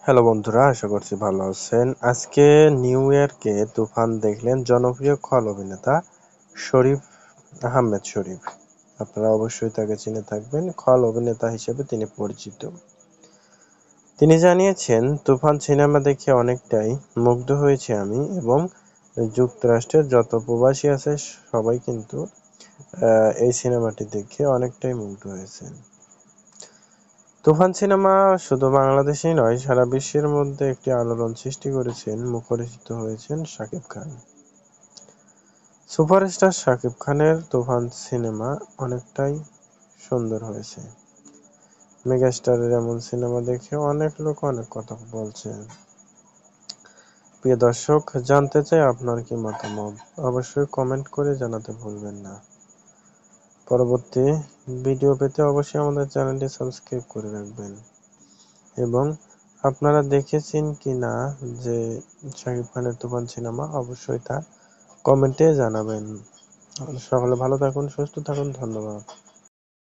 Hello বন্ধুরা, আশা করছি ভালো আছেন। আজকে নিউ ইয়র্কে তুফান দেখলেন জনপ্রিয় খল অভিনেতা শরীফ আহমেদ শরীফ। আপনারা অবশ্যই তাকে চিনে থাকবেন, খল অভিনেতা হিসেবে তিনি পরিচিত। তিনি জানিয়েছেন, তুফান সিনেমা দেখে অনেকটাই মুগ্ধ হয়েছি আমি, এবং যুক্তরাষ্ট্রের যত প্রবাসী আছে সবাই কিন্তু এই সিনেমাটি দেখে অনেকটাই মুগ্ধ হয়েছেন। তুফান সিনেমা শুধু বাংলাদেশেই নয়, সারা বিশ্বের মধ্যে একটি আলোড়ন সৃষ্টি করেছেন, মুখরিত হয়েছেন শাকিব খান। সুপারস্টার শাকিব খানের তুফান সিনেমা অনেকটাই সুন্দর হয়েছে। মেগাস্টারের এমন সিনেমা দেখে অনেক লোক অনেক কথা বলছেন। প্রিয় দর্শক, জানতে চাই আপনার কি মতামত, অবশ্যই কমেন্ট করে জানাতে ভুলবেন না। পরবর্তী ভিডিও পেতে অবশ্যই আমাদের চ্যানেলটি সাবস্ক্রাইব করে রাখবেন, এবং আপনারা দেখেছেন কি না যে শাকিব খানের তুফান সিনেমা অবশ্যই তা কমেন্টে জানাবেন। সকলে ভালো থাকুন, সুস্থ থাকুন, ধন্যবাদ।